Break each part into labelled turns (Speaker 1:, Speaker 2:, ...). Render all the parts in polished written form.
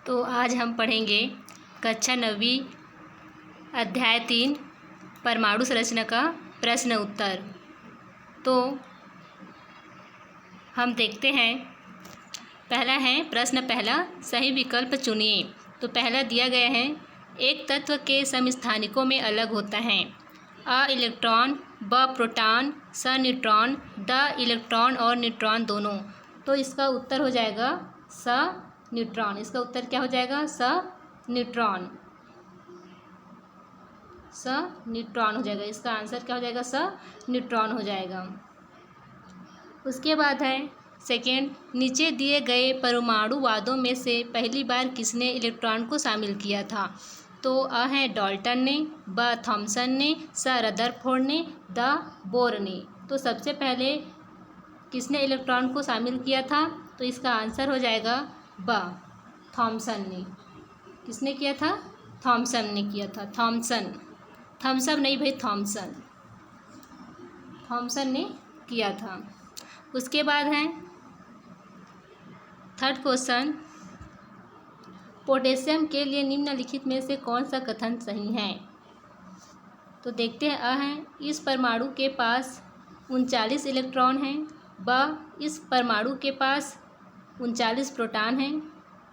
Speaker 1: तो आज हम पढ़ेंगे कक्षा 9वीं अध्याय 3 परमाणु संरचना का प्रश्न उत्तर। तो हम देखते हैं, पहला है प्रश्न पहला, सही विकल्प चुनिए। तो पहला दिया गया है, एक तत्व के समस्थानिकों में अलग होता है अ इलेक्ट्रॉन, ब प्रोटॉन, स न्यूट्रॉन, द इलेक्ट्रॉन और न्यूट्रॉन दोनों। तो इसका उत्तर हो जाएगा स न्यूट्रॉन। इसका उत्तर क्या हो जाएगा? स न्यूट्रॉन। स न्यूट्रॉन हो जाएगा। इसका आंसर क्या हो जाएगा? स न्यूट्रॉन हो जाएगा। उसके बाद है सेकेंड, नीचे दिए गए परमाणुवादों में से पहली बार किसने इलेक्ट्रॉन को शामिल किया था? तो अ है डाल्टन ने, ब थॉमसन ने, स रदरफोर्ड ने, द बोर ने। तो सबसे पहले किसने इलेक्ट्रॉन को शामिल किया था? तो इसका आंसर हो जाएगा ब थॉमसन ने। किसने किया था? थॉमसन ने किया था। थॉमसन, थम्सअप नहीं भाई, थॉमसन। थॉमसन ने किया था। उसके बाद है थर्ड क्वेश्चन, पोटेशियम के लिए निम्नलिखित में से कौन सा कथन सही है? तो देखते हैं, अ है इस परमाणु के पास 39 इलेक्ट्रॉन हैं, ब इस परमाणु के पास 39 प्रोटॉन हैं,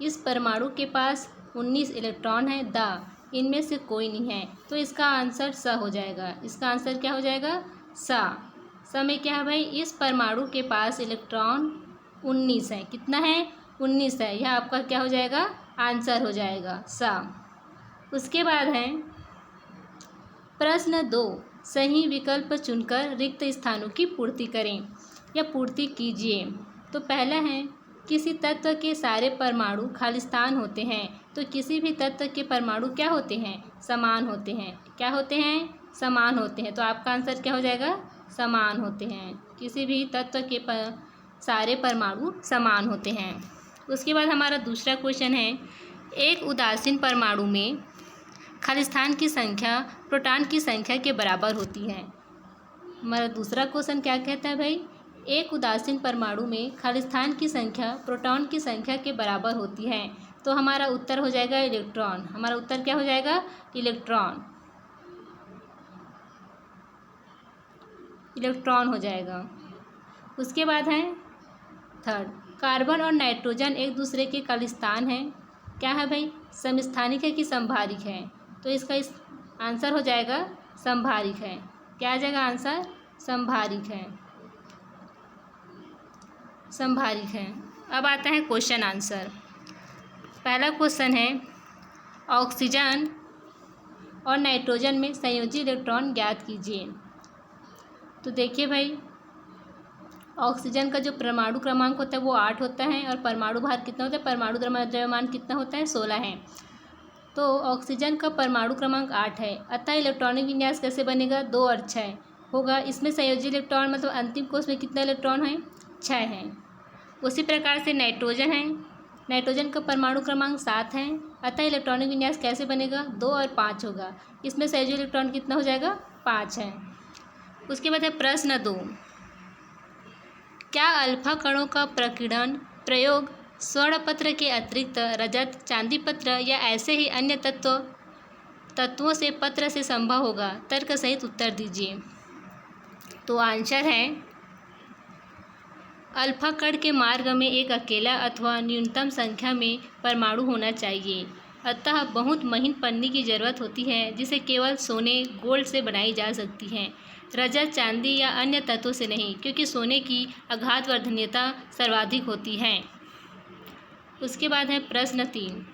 Speaker 1: इस परमाणु के पास 19 इलेक्ट्रॉन हैं, द इनमें से कोई नहीं है। तो इसका आंसर स हो जाएगा। इसका आंसर क्या हो जाएगा? स में क्या है भाई? इस परमाणु के पास इलेक्ट्रॉन 19 है। कितना है? 19 है। यह आपका क्या हो जाएगा? आंसर हो जाएगा स। उसके बाद है प्रश्न 2, सही विकल्प चुनकर रिक्त स्थानों की पूर्ति करें या पूर्ति कीजिए। तो पहला है, किसी तत्व के सारे परमाणु खालिस्तान होते हैं। तो किसी भी तत्व के परमाणु क्या होते हैं? समान होते हैं। क्या होते हैं? समान होते हैं। तो आपका आंसर क्या हो जाएगा? समान होते हैं। किसी भी तत्व के सारे परमाणु समान होते हैं। उसके बाद हमारा दूसरा क्वेश्चन है, एक उदासीन परमाणु में खालिस्तान की संख्या प्रोटॉन की संख्या के बराबर होती है। हमारा दूसरा क्वेश्चन क्या कहता है भाई? एक उदासीन परमाणु में खालिस्तान की संख्या प्रोटॉन की संख्या के बराबर होती है। तो हमारा उत्तर हो जाएगा इलेक्ट्रॉन। हमारा उत्तर क्या हो जाएगा? इलेक्ट्रॉन। इलेक्ट्रॉन हो जाएगा। उसके बाद है थर्ड, कार्बन और नाइट्रोजन एक दूसरे के खालिस्तान हैं। क्या है भाई? समस्थानिक है कि संभारिक है? तो इसका आंसर हो जाएगा संभारिक है। क्या आ जाएगा आंसर? संभारिक है। संभारिक है। अब आता है क्वेश्चन आंसर। पहला क्वेश्चन है, ऑक्सीजन और नाइट्रोजन में संयोजी इलेक्ट्रॉन ज्ञात कीजिए। तो देखिए भाई, ऑक्सीजन का जो परमाणु क्रमांक होता है वो 8 होता है और परमाणु भार कितना होता है? परमाणु द्रव्यमान कितना होता है? 16 है। तो ऑक्सीजन का परमाणु क्रमांक 8 है, अतः इलेक्ट्रॉनिक विन्यास कैसे बनेगा? 2 और 6 होगा। इसमें संयोजी इलेक्ट्रॉन मतलब अंतिम कोष में कितना इलेक्ट्रॉन है? 6 है। उसी प्रकार से नाइट्रोजन है, नाइट्रोजन का परमाणु क्रमांक 7 है, अतः इलेक्ट्रॉनिक विन्यास कैसे बनेगा? 2 और 5 होगा। इसमें संयोजी इलेक्ट्रॉन कितना हो जाएगा? 5 है। उसके बाद है प्रश्न 2, क्या अल्फा कणों का प्रकीर्णन प्रयोग स्वर्ण पत्र के अतिरिक्त रजत, चांदी पत्र या ऐसे ही अन्य तत्वों से पत्र से संभव होगा? तर्क सहित उत्तर दीजिए। तो आंसर है, अल्फा कण के मार्ग में एक अकेला अथवा न्यूनतम संख्या में परमाणु होना चाहिए, अतः बहुत महीन पन्नी की जरूरत होती है जिसे केवल सोने गोल्ड से बनाई जा सकती है, रजत, चांदी या अन्य तत्वों से नहीं, क्योंकि सोने की अघात वर्धनीयता सर्वाधिक होती है। उसके बाद है प्रश्न 3,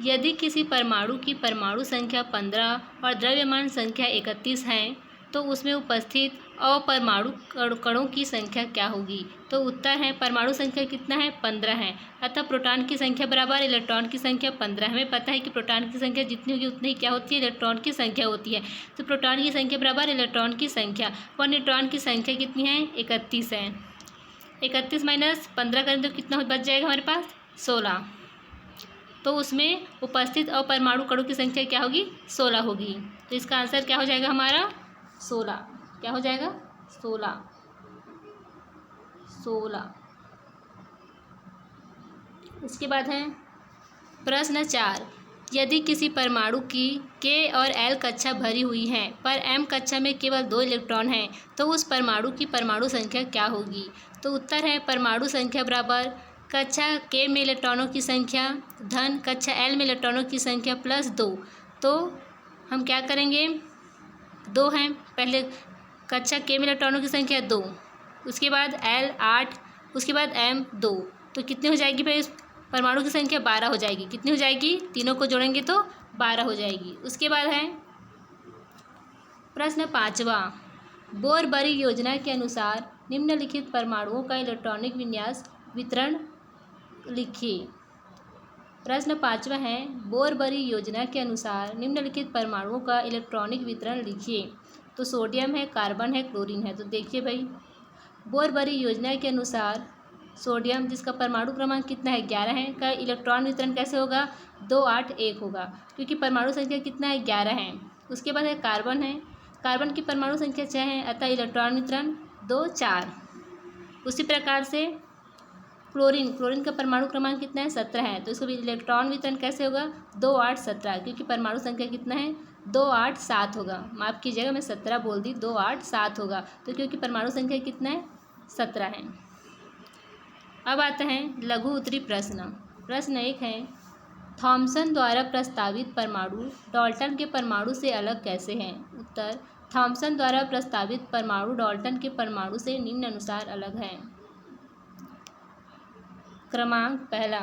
Speaker 1: यदि किसी परमाणु की परमाणु संख्या 15 और द्रव्यमान संख्या 31 है तो उसमें उपस्थित अपरमाणु कणों की संख्या क्या होगी? तो उत्तर है, परमाणु संख्या कितना है? 15 है, अतः प्रोटॉन की संख्या बराबर इलेक्ट्रॉन की संख्या 15। हमें पता है कि प्रोटॉन की संख्या जितनी होगी उतनी ही क्या होती है? इलेक्ट्रॉन की संख्या होती है। तो प्रोटॉन की संख्या बराबर इलेक्ट्रॉन की संख्या, और न्यूट्रॉन की संख्या कितनी है? 31 है। 31 माइनस 15 करें तो कितना बच जाएगा हमारे पास? 16। तो उसमें उपस्थित अपरमाणु कणों की संख्या क्या होगी? 16 होगी। तो इसका आंसर क्या हो जाएगा हमारा? 16। क्या हो जाएगा? 16। इसके बाद है प्रश्न 4, यदि किसी परमाणु की K और L कक्षा भरी हुई है पर M कक्षा में केवल 2 इलेक्ट्रॉन हैं तो उस परमाणु की परमाणु संख्या क्या होगी। तो उत्तर है परमाणु संख्या बराबर कक्षा K में इलेक्ट्रॉनों की संख्या धन कक्षा L में इलेक्ट्रॉनों की संख्या प्लस 2। तो हम क्या करेंगे, 2 हैं, पहले कक्षा K में इलेक्ट्रॉनों की संख्या 2, उसके बाद L 8, उसके बाद M 2, तो कितनी हो जाएगी भाई इस परमाणु की संख्या 12 हो जाएगी। कितनी हो जाएगी, तीनों को जोड़ेंगे तो 12 हो जाएगी। उसके बाद है प्रश्न 5वां, बोर-बरी योजना के अनुसार निम्नलिखित परमाणुओं का इलेक्ट्रॉनिक विन्यास वितरण लिखिए। प्रश्न 5वां है बोर-बरी योजना के अनुसार निम्नलिखित परमाणुओं का इलेक्ट्रॉनिक वितरण लिखिए। तो सोडियम है, कार्बन है, क्लोरीन है। तो देखिए भाई, बोर-बरी योजना के अनुसार सोडियम जिसका परमाणु क्रमांक कितना है 11 है का इलेक्ट्रॉन वितरण कैसे होगा 2 8 1 होगा, क्योंकि परमाणु संख्या कितना है 11 है। उसके बाद है कार्बन कार्बन की परमाणु संख्या 6 है, अतः इलेक्ट्रॉन वितरण 2 4। उसी प्रकार से क्लोरीन का परमाणु क्रमांक कितना है 17 है, तो इसका भी इलेक्ट्रॉन वितरण कैसे होगा 2 8 17, क्योंकि परमाणु संख्या कितना है 2 8 7 होगा। माफ़ कीजिएगा, मैं 17 बोल दी, 2 8 7 होगा, तो क्योंकि परमाणु संख्या कितना है 17 है। अब आता है लघु उत्तरी प्रश्न। प्रश्न 1 है थॉमसन द्वारा प्रस्तावित परमाणु डाल्टन के परमाणु से अलग कैसे हैं। उत्तर, थॉमसन द्वारा प्रस्तावित परमाणु डाल्टन के परमाणु से निम्नानुसार अलग हैं। क्रमांक पहला,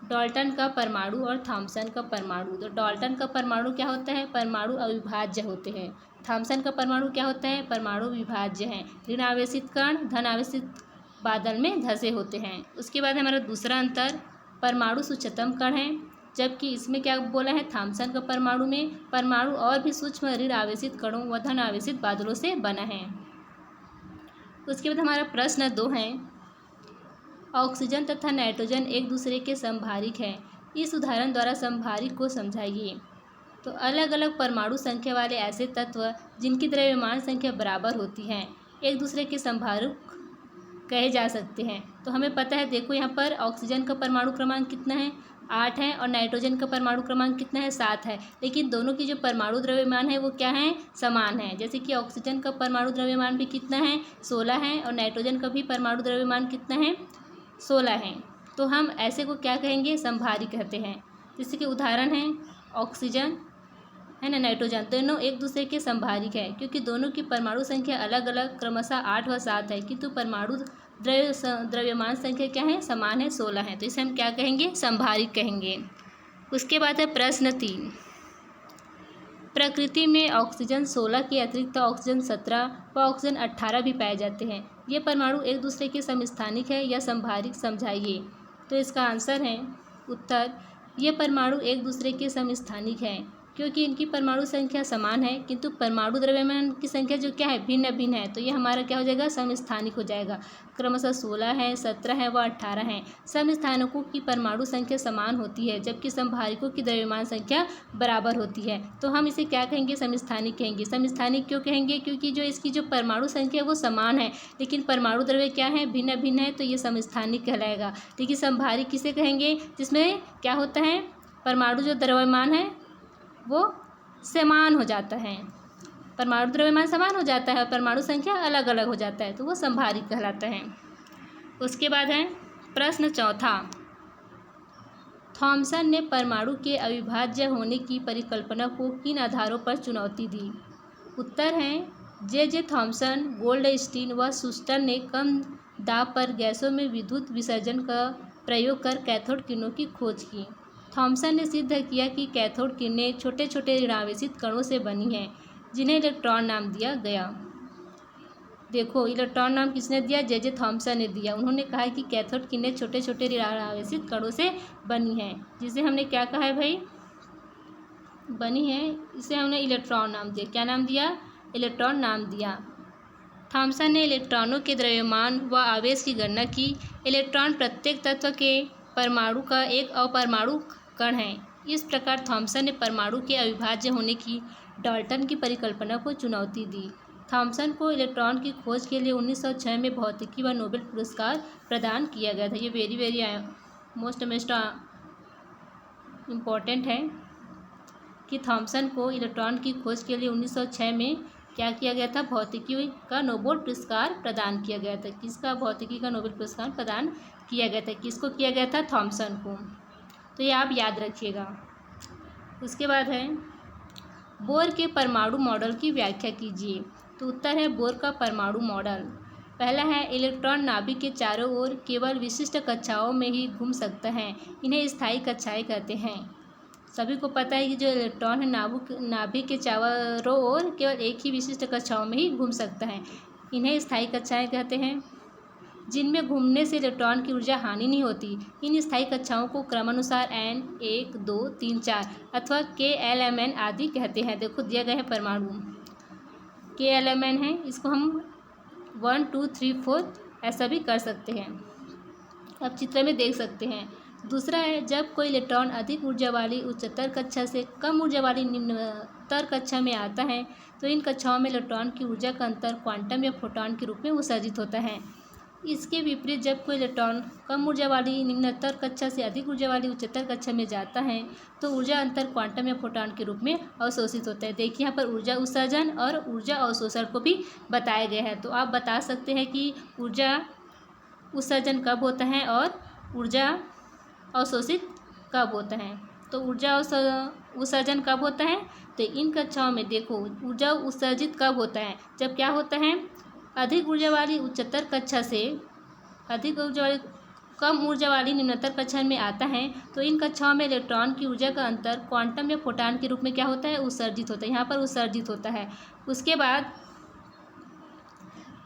Speaker 1: डाल्टन का परमाणु और थॉमसन का परमाणु। तो डाल्टन का परमाणु क्या होता है, परमाणु अविभाज्य होते हैं। थॉमसन का परमाणु क्या होता है, परमाणु विभाज्य हैं। ऋण आवेशित कण धन आवेशित बादल में धंसे होते हैं। उसके बाद हमारा दूसरा अंतर, परमाणु सूक्ष्मतम कण है, जबकि इसमें क्या बोला है थॉमसन का परमाणु में परमाणु और भी सूक्ष्म ऋण आवेशित कणों व धन आवेशित बादलों से बना है। उसके बाद हमारा प्रश्न 2 है ऑक्सीजन तथा नाइट्रोजन एक दूसरे के समभारिक हैं, इस उदाहरण द्वारा समभारिक को समझाइए। तो अलग अलग परमाणु संख्या वाले ऐसे तत्व जिनकी द्रव्यमान संख्या बराबर होती है एक दूसरे के समभारिक कहे जा सकते हैं। तो हमें पता है, देखो यहाँ पर ऑक्सीजन का परमाणु क्रमांक कितना है 8 है और नाइट्रोजन का परमाणु क्रमांक कितना है 7 है, लेकिन दोनों की जो परमाणु द्रव्यमान है वो क्या है समान है। जैसे कि ऑक्सीजन का परमाणु द्रव्यमान भी कितना है 16 है और नाइट्रोजन का भी परमाणु द्रव्यमान कितना है 16 है। तो हम ऐसे को क्या कहेंगे समभारी कहते हैं। जैसे कि उदाहरण है ऑक्सीजन है ना, नाइट्रोजन, दोनों एक दूसरे के समभारिक है क्योंकि दोनों की परमाणु संख्या अलग अलग क्रमशः 8 व 7 है, किंतु परमाणु द्रव्यमान संख्या क्या है समान है 16 है। तो इसे हम क्या कहेंगे समभारिक कहेंगे। उसके बाद है प्रश्न 3, प्रकृति में ऑक्सीजन 16 के अतिरिक्त ऑक्सीजन 17 व ऑक्सीजन 18 भी पाए जाते हैं। ये परमाणु एक दूसरे के समस्थानिक है या समभारिक समझाइए। तो इसका आंसर है उत्तर, ये परमाणु एक दूसरे के समस्थानिक हैं क्योंकि इनकी परमाणु संख्या समान है, किंतु परमाणु द्रव्यमान की संख्या जो क्या है भिन्न भिन्न है। तो ये हमारा क्या हो जाएगा समस्थानिक हो जाएगा। क्रमशः 16 है 17 है व 18 है। समस्थानिकों की परमाणु संख्या समान होती है जबकि समभारिकों की द्रव्यमान संख्या बराबर होती है। तो हम इसे क्या कहेंगे समस्थानिक कहेंगे। समस्थानिक क्यों कहेंगे, क्योंकि जो इसकी जो परमाणु संख्या है वो समान है लेकिन परमाणु द्रव्य क्या है भिन्न भिन्न है, तो ये समस्थानिक कहलाएगा। लेकिन समभारिक किसे कहेंगे, जिसमें क्या होता है परमाणु जो द्रव्यमान है वो समान हो जाता है, परमाणु द्रव्यमान समान हो जाता है, परमाणु संख्या अलग अलग हो जाता है, तो वो समभारिक कहलाता है। उसके बाद है प्रश्न 4, थॉमसन ने परमाणु के अविभाज्य होने की परिकल्पना को किन आधारों पर चुनौती दी। उत्तर है जे थॉमसन, गोल्डस्टीन व शुस्टर ने कम दाब पर गैसों में विद्युत विसर्जन का प्रयोग कर कैथोड किरणों की खोज की। थॉमसन ने सिद्ध किया कि कैथोड किरणें छोटे छोटे ऋणावेशित कणों से बनी हैं जिन्हें इलेक्ट्रॉन नाम दिया गया। देखो इलेक्ट्रॉन नाम किसने दिया, जे थॉमसन ने दिया। उन्होंने कहा कि कैथोड किरणें छोटे छोटे ऋणावेशित कणों से बनी हैं, जिसे हमने क्या कहा है भाई बनी है, इसे हमने इलेक्ट्रॉन नाम दिया। क्या नाम दिया, इलेक्ट्रॉन नाम दिया। थॉमसन ने इलेक्ट्रॉनों के द्रव्यमान व आवेश की गणना की। इलेक्ट्रॉन प्रत्येक तत्व के परमाणु का एक अपरमाणु कण है। इस प्रकार थॉमसन ने परमाणु के अविभाज्य होने की डाल्टन की परिकल्पना को चुनौती दी। थॉमसन को इलेक्ट्रॉन की खोज के लिए 1906 में भौतिकी व नोबेल पुरस्कार प्रदान किया गया था। ये वेरी मोस्ट इम्पॉर्टेंट है कि थॉमसन को इलेक्ट्रॉन की खोज के लिए 1906 में क्या किया गया था, भौतिकी का नोबेल पुरस्कार प्रदान किया गया था। किसका भौतिकी का नोबेल पुरस्कार प्रदान किया गया था, किसको किया गया था, थॉमसन को। तो ये आप याद रखिएगा। उसके बाद है बोर के परमाणु मॉडल की व्याख्या कीजिए। तो उत्तर है बोर का परमाणु मॉडल। पहला है इलेक्ट्रॉन नाभिक के चारों ओर केवल विशिष्ट कक्षाओं में ही घूम सकता है, इन्हें स्थायी कक्षाएं कहते हैं। सभी को पता है कि जो इलेक्ट्रॉन है नाभिक के चारों ओर केवल एक ही विशिष्ट कक्षाओं में ही घूम सकता है, इन्हें स्थायी कक्षाएं कहते हैं। जिनमें घूमने से इलेक्ट्रॉन की ऊर्जा हानि नहीं होती, इन स्थायी कक्षाओं को क्रमानुसार n 1 2 3 4 अथवा KLMN आदि कहते हैं। देखो दिया गया है परमाणु KLMN है, इसको हम 1 2 3 4 ऐसा भी कर सकते हैं। अब चित्र में देख सकते हैं। दूसरा है जब कोई इलेक्ट्रॉन अधिक ऊर्जा वाली उच्चतर कक्षा से कम ऊर्जा वाली निम्नतर कक्षा में आता है तो इन कक्षाओं में इलेक्ट्रॉन की ऊर्जा का अंतर क्वांटम या फोटॉन के रूप में उत्सर्जित होता है। इसके विपरीत जब कोई इलेक्ट्रॉन कम ऊर्जा वाली निम्नतर कक्षा से अधिक ऊर्जा वाली उच्चतर कक्षा में जाता है तो ऊर्जा अंतर क्वांटम या फोटॉन के रूप में अवशोषित होता है। देखिए यहाँ पर ऊर्जा उत्सर्जन और ऊर्जा अवशोषण को भी बताया गया है। तो आप बता सकते हैं कि ऊर्जा उत्सर्जन कब होता है और ऊर्जा अवशोषित कब होता है। तो ऊर्जा उत्सर्जन कब होता है, तो इन कक्षाओं में देखो ऊर्जा उत्सर्जित कब होता है, जब क्या होता है अधिक ऊर्जा वाली उच्चतर कक्षा से अधिक ऊर्जा वाली कम ऊर्जा वाली निम्नतर कक्षा में आता है तो इन कक्षाओं में इलेक्ट्रॉन की ऊर्जा का अंतर क्वांटम या फोटॉन के रूप में क्या होता है, उत्सर्जित होता है। यहाँ पर उत्सर्जित होता है। उसके बाद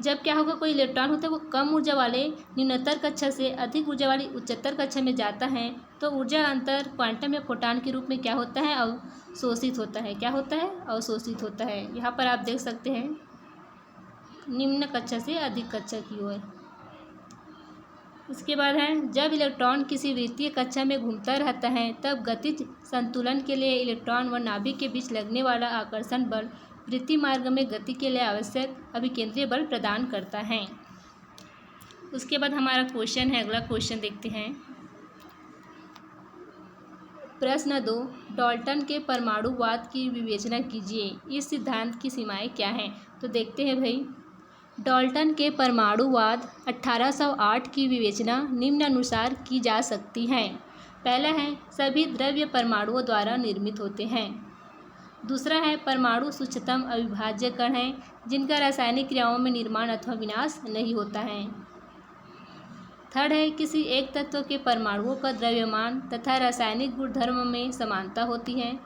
Speaker 1: जब क्या होगा, कोई इलेक्ट्रॉन होता है वो कम ऊर्जा वाले निम्नतर कक्षा से अधिक ऊर्जा वाली उच्चतर कक्षा में जाता है तो ऊर्जा अंतर क्वांटम या फोटॉन के रूप में क्या होता है, अवशोषित होता है। क्या होता है, अवशोषित होता है। यहाँ पर आप देख सकते हैं निम्न कक्षा से अधिक कक्षा की ओर। उसके बाद है जब इलेक्ट्रॉन किसी वृत्तीय कक्षा में घूमता रहता है तब गतिज संतुलन के लिए इलेक्ट्रॉन व नाभिक के बीच लगने वाला आकर्षण बल वृत्तीय मार्ग में गति के लिए आवश्यक अभिकेंद्रीय बल प्रदान करता है। उसके बाद हमारा क्वेश्चन है, अगला क्वेश्चन देखते हैं। प्रश्न 2, डाल्टन के परमाणुवाद की विवेचना कीजिए। इस सिद्धांत की सीमाएं क्या हैं। तो देखते हैं भाई, डाल्टन के परमाणुवाद 1808 की विवेचना निम्नानुसार की जा सकती है। पहला है सभी द्रव्य परमाणुओं द्वारा निर्मित होते हैं। दूसरा है परमाणु सूक्ष्मतम अविभाज्य कण हैं जिनका रासायनिक क्रियाओं में निर्माण अथवा विनाश नहीं होता है। थर्ड है किसी एक तत्व के परमाणुओं का द्रव्यमान तथा रासायनिक गुणधर्म में समानता होती है।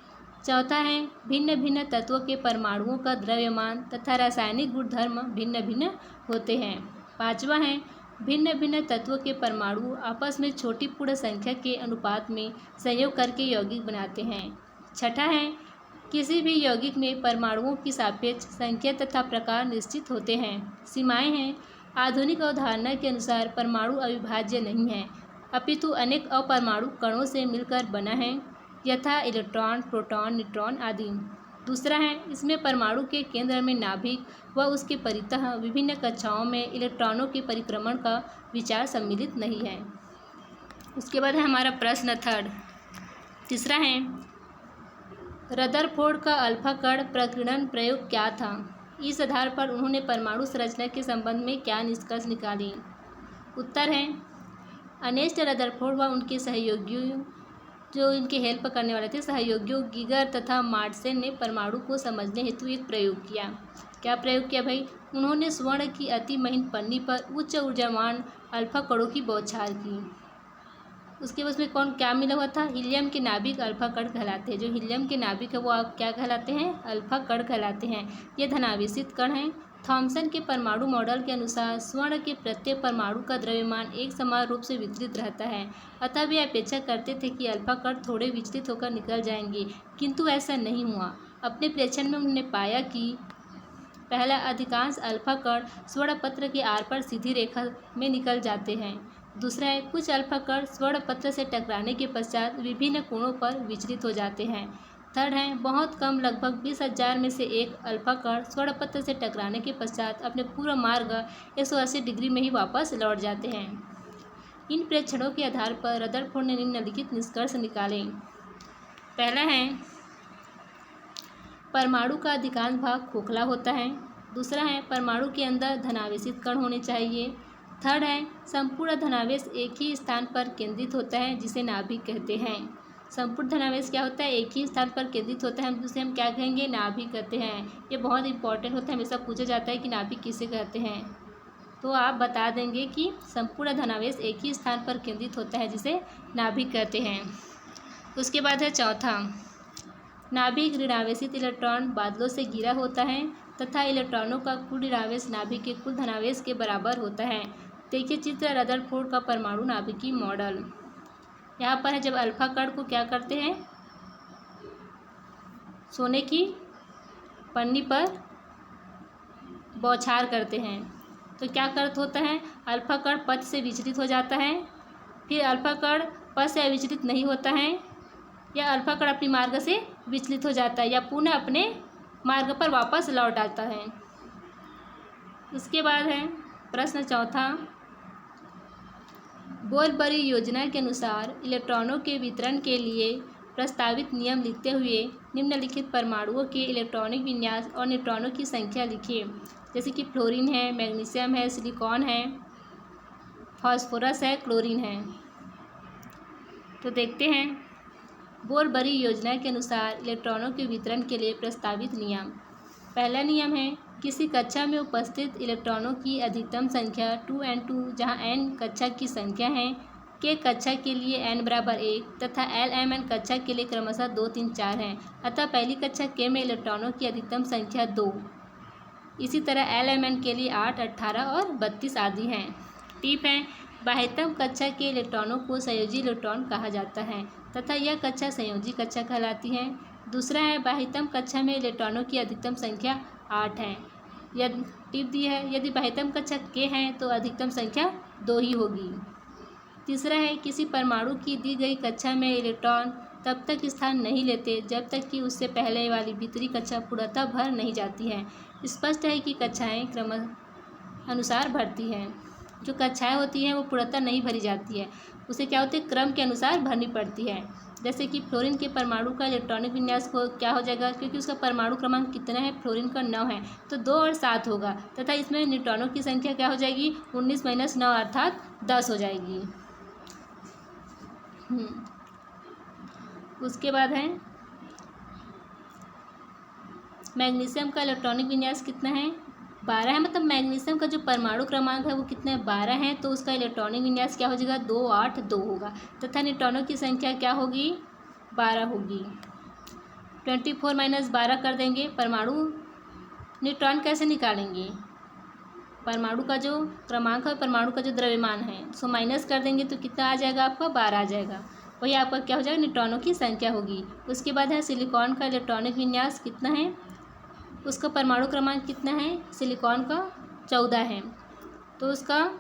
Speaker 1: चौथा है भिन्न भिन्न तत्वों के परमाणुओं का द्रव्यमान तथा रासायनिक गुणधर्म भिन्न भिन्न होते हैं। पांचवा है भिन्न भिन्न तत्वों के परमाणु आपस में छोटी पूर्ण संख्या के अनुपात में संयोग करके यौगिक बनाते हैं। छठा है किसी भी यौगिक में परमाणुओं की सापेक्ष संख्या तथा प्रकार निश्चित होते हैं। सीमाएं हैं आधुनिक अवधारणा के अनुसार परमाणु अविभाज्य नहीं है अपितु अनेक अपरमाणु कणों से मिलकर बना है, यथा इलेक्ट्रॉन, प्रोटॉन, न्यूट्रॉन आदि। दूसरा है इसमें परमाणु के केंद्र में नाभिक व उसके परितः विभिन्न कक्षाओं में इलेक्ट्रॉनों के परिक्रमण का विचार सम्मिलित नहीं है। उसके बाद है हमारा प्रश्न थर्ड। तीसरा है रदरफोर्ड का अल्फा कण प्रकीर्णन प्रयोग क्या था। इस आधार पर उन्होंने परमाणु संरचना के संबंध में क्या निष्कर्ष निकाले। उत्तर है अर्नेस्ट रदरफोर्ड व उनके सहयोगियों जो इनके हेल्प करने वाले थे सहयोगियों गीगर तथा मार्टसन ने परमाणु को समझने हेतु एक प्रयोग किया। क्या प्रयोग किया भाई, उन्होंने स्वर्ण की अति महीन पन्नी पर उच्च ऊर्जावान अल्फा कणों की बौछार की। उसके उसमें कौन क्या मिला हुआ था, हीलियम के नाभिक अल्फा कण कहलाते हैं। जो हीलियम के नाभिक है वो आप क्या कहलाते हैं, अल्फा कण कहलाते हैं। ये धनावेशित कण हैं। थॉमसन के परमाणु मॉडल के अनुसार स्वर्ण के प्रत्येक परमाणु का द्रव्यमान एक समान रूप से वितरित रहता है, अतः वे अपेक्षा करते थे कि अल्फा कण थोड़े विचलित होकर निकल जाएंगे, किंतु ऐसा नहीं हुआ। अपने प्रेक्षण में उन्होंने पाया कि पहला अधिकांश अल्फा कण स्वर्ण पत्र के आर पर सीधी रेखा में निकल जाते हैं। दूसरा है कुछ अल्फा कण स्वर्ण पत्र से टकराने के पश्चात विभिन्न कोणों पर विचलित हो जाते हैं। थर्ड है बहुत कम लगभग 20,000 में से एक अल्फा कण स्वर्ण पत्र से टकराने के पश्चात अपने पूरा मार्ग 180 डिग्री में ही वापस लौट जाते हैं। इन प्रेक्षणों के आधार पर रदरफोर्ड ने निम्नलिखित निष्कर्ष निकाले। पहला है, परमाणु का अधिकांश भाग खोखला होता है। दूसरा है, परमाणु के अंदर धनावेशित कण होने चाहिए। थर्ड है, संपूर्ण धनावेश एक ही स्थान पर केंद्रित होता है जिसे नाभिक कहते हैं। संपूर्ण धनावेश क्या होता है? एक ही स्थान पर केंद्रित होता है, जिसे हम क्या कहेंगे? नाभिक कहते हैं। ये बहुत इंपॉर्टेंट होता है, हमेशा पूछा जाता है कि नाभिक किसे कहते हैं, तो आप बता देंगे कि संपूर्ण धनावेश एक ही स्थान पर केंद्रित होता है जिसे नाभिक कहते हैं। उसके बाद है चौथा, नाभिक ऋणावेशित इलेक्ट्रॉन बादलों से घिरा होता है तथा इलेक्ट्रॉनों का कुल ऋणावेश नाभिक के कुल धनावेश के बराबर होता है। देखिए चित्र रदरफोर्ड का परमाणु नाभिकीय मॉडल। यहाँ पर है, जब अल्फा कण को क्या करते हैं? सोने की पन्नी पर बौछार करते हैं तो क्या अर्थ होता है? अल्फा कण पथ से विचलित हो जाता है, फिर अल्फा कण पथ से अविचलित नहीं होता है, या अल्फा कण अपनी मार्ग से विचलित हो जाता है या पुनः अपने मार्ग पर वापस लौट आता है। उसके बाद है प्रश्न चौथा, बोर-बरी योजना के अनुसार इलेक्ट्रॉनों के वितरण के लिए प्रस्तावित नियम लिखते हुए निम्नलिखित परमाणुओं के इलेक्ट्रॉनिक विन्यास और न्यूट्रॉनों की संख्या लिखिए। जैसे कि फ्लोरीन है, मैग्नीशियम है, सिलिकॉन है, फास्फोरस है, क्लोरीन है। तो देखते हैं, बोर-बरी योजना के अनुसार इलेक्ट्रॉनों के वितरण के लिए प्रस्तावित नियम। पहला नियम है, किसी कक्षा में उपस्थित इलेक्ट्रॉनों की अधिकतम संख्या 2n2, जहाँ n कक्षा की संख्या है, k कक्षा के लिए n बराबर 1 तथा Lmn कक्षा के लिए क्रमशः 2, 3, 4 हैं। अतः पहली कक्षा k में इलेक्ट्रॉनों की अधिकतम संख्या 2, इसी तरह Lmn के लिए 8, 18 और 32 आदि हैं। टिप है, बाह्यतम कक्षा के इलेक्ट्रॉनों को संयोजी इलेक्ट्रॉन कहा जाता है तथा यह कक्षा संयोजी कक्षा कहलाती है। दूसरा है, बाह्यतम कक्षा में इलेक्ट्रॉनों की अधिकतम संख्या 8 है। यदि टिप दी है, यदि बाह्यतम कक्षा k है तो अधिकतम संख्या 2 ही होगी। तीसरा है, किसी परमाणु की दी गई कक्षा में इलेक्ट्रॉन तब तक स्थान नहीं लेते जब तक कि उससे पहले वाली भीतरी कक्षा पूर्णतः भर नहीं जाती है। स्पष्ट है कि कक्षाएं क्रम अनुसार भरती हैं। जो कक्षाएं होती हैं वो पूर्णतः नहीं भरी जाती है, उसे क्या होती है? क्रम के अनुसार भरनी पड़ती है। जैसे कि फ्लोरीन के परमाणु का इलेक्ट्रॉनिक विन्यास को क्या हो जाएगा? क्योंकि उसका परमाणु क्रमांक कितना है? फ्लोरीन का 9 है, तो 2 और 7 होगा तथा इसमें न्यूट्रॉनों की संख्या क्या हो जाएगी? 19 - 9 अर्थात 10 हो जाएगी। उसके बाद है, मैग्नीशियम का इलेक्ट्रॉनिक विन्यास कितना है? 12 है। मतलब मैग्नीशियम का जो परमाणु क्रमांक है वो कितना है? 12 है, तो उसका इलेक्ट्रॉनिक विन्यास क्या हो जाएगा? 2, 8, 2 होगा तथा न्यूट्रॉनों की संख्या क्या होगी? 12 होगी। 24 - 12 कर देंगे। परमाणु न्यूट्रॉन कैसे निकालेंगे? परमाणु का जो क्रमांक है, परमाणु का जो द्रव्यमान है, सो माइनस कर देंगे तो कितना आ जाएगा? आपका 12 आ जाएगा। वही आपका क्या हो जाएगा? न्यूट्रॉनों की संख्या होगी। उसके बाद है, सिलिकॉन का इलेक्ट्रॉनिक विन्यास कितना है? उसका परमाणु क्रमांक कितना है? सिलिकॉन का 14 है, तो उसका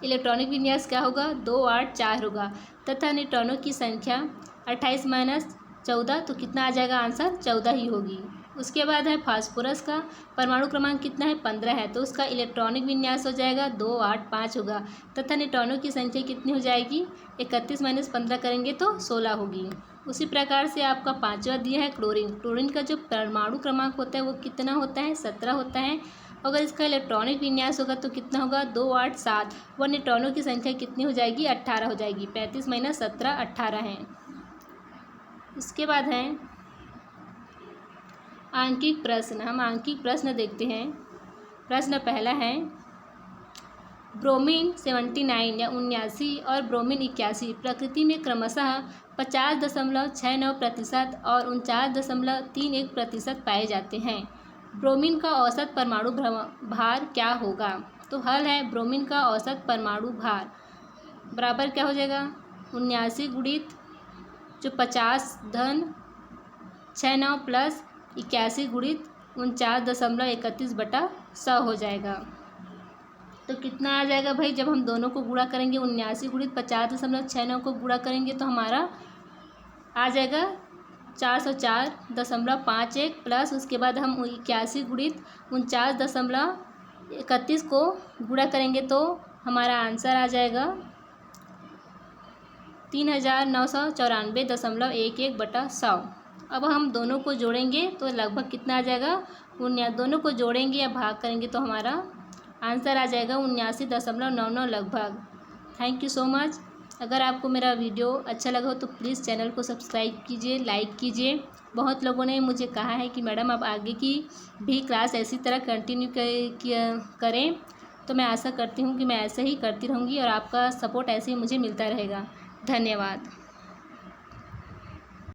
Speaker 1: इलेक्ट्रॉनिक विन्यास क्या होगा? 2, 8, 4 होगा तथा न्यूट्रॉनों की संख्या 28 - 14, तो कितना आ जाएगा? आंसर 14 ही होगी। उसके बाद है, फास्फोरस का परमाणु क्रमांक कितना है? 15 है, तो उसका इलेक्ट्रॉनिक विन्यास हो जाएगा 2, 8, 5 होगा तथा न्यूट्रॉनों की संख्या कितनी हो जाएगी? 31 - 15 करेंगे तो 16 होगी। उसी प्रकार से आपका 5वां दिया है क्लोरीन। क्लोरीन का जो परमाणु क्रमांक होता है वो कितना होता है? 17 होता है। अगर इसका इलेक्ट्रॉनिक विन्यास होगा तो कितना होगा? 2, 8, 7। वह न्यूट्रॉनों की संख्या कितनी हो जाएगी? 18 हो जाएगी। 35 - 17 18 है। इसके बाद है आंकिक प्रश्न। हम आंकिक प्रश्न देखते हैं। प्रश्न पहला है, ब्रोमीन 79 या 79 और ब्रोमीन 81 प्रकृति में क्रमशः 50.69% और 49.31% पाए जाते हैं। ब्रोमीन का औसत परमाणु भार क्या होगा? तो हल है, ब्रोमीन का औसत परमाणु भार बराबर क्या हो जाएगा? 79 गुणित जो 50.69 प्लस 81 गुणित 49.31/100 हो जाएगा। तो कितना आ जाएगा भाई? जब हम दोनों को गुणा करेंगे, 79 गुणित 50.69 को गुणा करेंगे तो हमारा आ जाएगा 404.51 प्लस उसके बाद हम 81 गुणित 49.31 को गुणा करेंगे तो हमारा आंसर आ जाएगा 3994.11 अब हम दोनों को जोड़ेंगे तो लगभग कितना आ जाएगा, दोनों को जोड़ेंगे या भाग करेंगे तो हमारा आंसर आ जाएगा 79.99 लगभग। Thank you so much. अगर आपको मेरा वीडियो अच्छा लगा हो तो प्लीज़ चैनल को सब्सक्राइब कीजिए, लाइक कीजिए। बहुत लोगों ने मुझे कहा है कि मैडम आप आगे की भी क्लास ऐसी तरह कंटिन्यू करें, तो मैं आशा करती हूँ कि मैं ऐसे ही करती रहूँगी और आपका सपोर्ट ऐसे ही मुझे मिलता रहेगा। धन्यवाद।